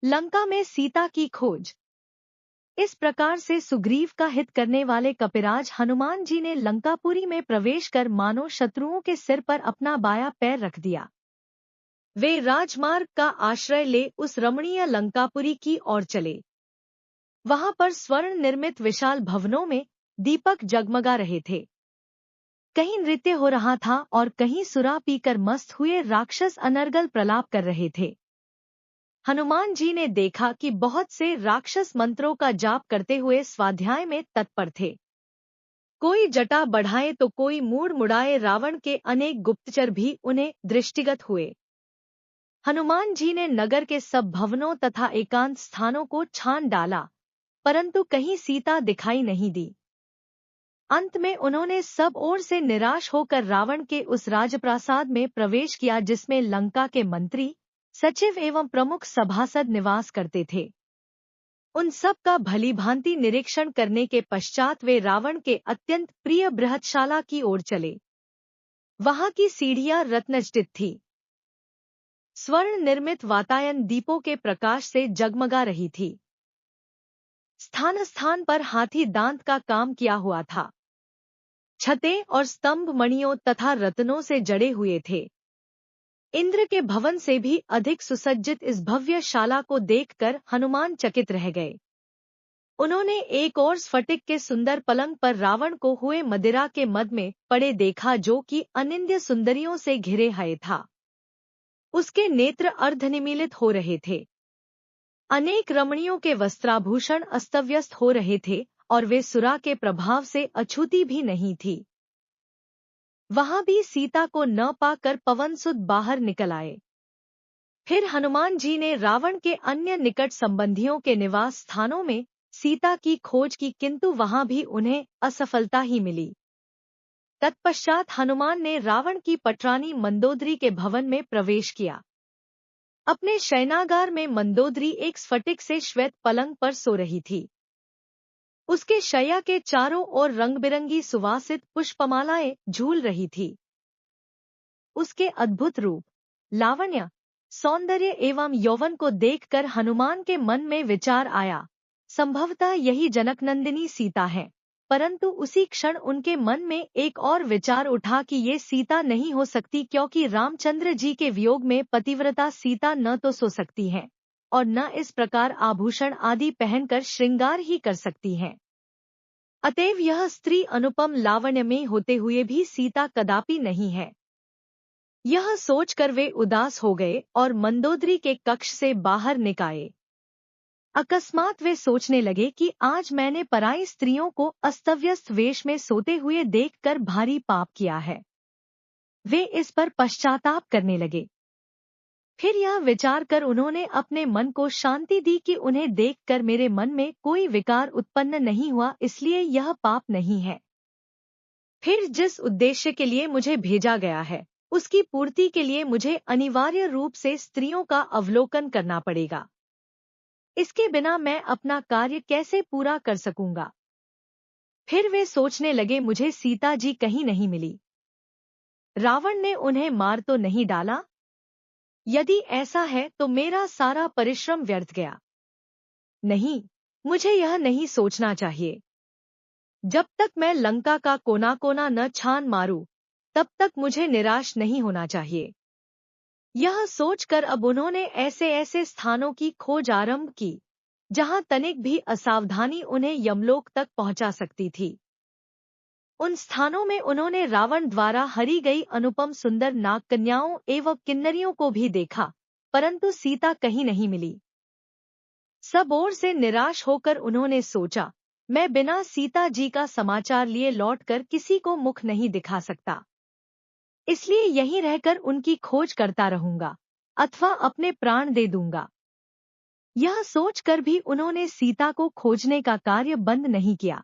लंका में सीता की खोज। इस प्रकार से सुग्रीव का हित करने वाले कपिराज हनुमान जी ने लंकापुरी में प्रवेश कर मानो शत्रुओं के सिर पर अपना बायां पैर रख दिया। वे राजमार्ग का आश्रय ले उस रमणीय लंकापुरी की ओर चले। वहां पर स्वर्ण निर्मित विशाल भवनों में दीपक जगमगा रहे थे। कहीं नृत्य हो रहा था और कहीं सुरा पीकर मस्त हुए राक्षस अनर्गल प्रलाप कर रहे थे। हनुमान जी ने देखा कि बहुत से राक्षस मंत्रों का जाप करते हुए स्वाध्याय में तत्पर थे। कोई जटा बढ़ाए तो कोई मूड़ मुड़ाए। रावण के अनेक गुप्तचर भी उन्हें दृष्टिगत हुए। हनुमान जी ने नगर के सब भवनों तथा एकांत स्थानों को छान डाला, परंतु कहीं सीता दिखाई नहीं दी। अंत में उन्होंने सब ओर से निराश होकर रावण के उस राजप्रासाद में प्रवेश किया जिसमें लंका के मंत्री, सचिव एवं प्रमुख सभासद निवास करते थे। उन सब का भलीभांति निरीक्षण करने के पश्चात वे रावण के अत्यंत प्रिय बृहत्शाला की ओर चले। वहां की सीढ़ियां रत्नजटित थी। स्वर्ण निर्मित वातायन दीपों के प्रकाश से जगमगा रही थी। स्थान स्थान पर हाथी दांत का काम किया हुआ था। छतें और स्तंभ मणियों तथा रत्नों से जड़े हुए थे। इंद्र के भवन से भी अधिक सुसज्जित इस भव्य शाला को देखकर हनुमान चकित रह गए। उन्होंने एक और स्फटिक के सुंदर पलंग पर रावण को हुए मदिरा के मद में पड़े देखा, जो कि अनिंद्य सुंदरियों से घिरे हुए था। उसके नेत्र अर्धनिमीलित हो रहे थे। अनेक रमणियों के वस्त्राभूषण अस्तव्यस्त हो रहे थे और वे सुरा के प्रभाव से अछूती भी नहीं थी। वहां भी सीता को न पाकर पवनसुत बाहर निकल आए। फिर हनुमान जी ने रावण के अन्य निकट संबंधियों के निवास स्थानों में सीता की खोज की, किंतु वहां भी उन्हें असफलता ही मिली। तत्पश्चात हनुमान ने रावण की पटरानी मंदोदरी के भवन में प्रवेश किया। अपने शयनागार में मंदोदरी एक स्फटिक से श्वेत पलंग पर सो रही थी। उसके शय्या के चारों ओर रंगबिरंगी सुवासित पुष्पमालाएं झूल रही थी। उसके अद्भुत रूप, लावण्य, सौंदर्य एवं यौवन को देखकर हनुमान के मन में विचार आया, संभवतः यही जनकनंदिनी सीता है। परंतु उसी क्षण उनके मन में एक और विचार उठा कि ये सीता नहीं हो सकती, क्योंकि रामचंद्र जी के वियोग में पतिव्रता सीता न तो सो सकती हैं और न इस प्रकार आभूषण आदि पहनकर श्रृंगार ही कर सकती हैं। अतएव यह स्त्री अनुपम लावण्य में होते हुए भी सीता कदापि नहीं है। यह सोचकर वे उदास हो गए और मंदोदरी के कक्ष से बाहर निकाले। अकस्मात वे सोचने लगे कि आज मैंने पराई स्त्रियों को अस्तव्यस्त वेश में सोते हुए देखकर भारी पाप किया है। वे इस पर पश्चाताप करने लगे। फिर यह विचार कर उन्होंने अपने मन को शांति दी कि उन्हें देखकर मेरे मन में कोई विकार उत्पन्न नहीं हुआ, इसलिए यह पाप नहीं है। फिर जिस उद्देश्य के लिए मुझे भेजा गया है उसकी पूर्ति के लिए मुझे अनिवार्य रूप से स्त्रियों का अवलोकन करना पड़ेगा। इसके बिना मैं अपना कार्य कैसे पूरा कर सकूंगा। फिर वे सोचने लगे, मुझे सीता जी कहीं नहीं मिली। रावण ने उन्हें मार तो नहीं डाला? यदि ऐसा है तो मेरा सारा परिश्रम व्यर्थ गया। नहीं, मुझे यह नहीं सोचना चाहिए। जब तक मैं लंका का कोना कोना न छान मारूं, तब तक मुझे निराश नहीं होना चाहिए। यह सोचकर अब उन्होंने ऐसे ऐसे स्थानों की खोज आरंभ की जहां तनिक भी असावधानी उन्हें यमलोक तक पहुंचा सकती थी। उन स्थानों में उन्होंने रावण द्वारा हरी गई अनुपम सुंदर नाग कन्याओं एवं किन्नरियों को भी देखा, परंतु सीता कहीं नहीं मिली। सब ओर से निराश होकर उन्होंने सोचा, मैं बिना सीता जी का समाचार लिए लौटकर किसी को मुख नहीं दिखा सकता, इसलिए यहीं रहकर उनकी खोज करता रहूंगा अथवा अपने प्राण दे दूंगा। यह सोचकर भी उन्होंने सीता को खोजने का कार्य बंद नहीं किया।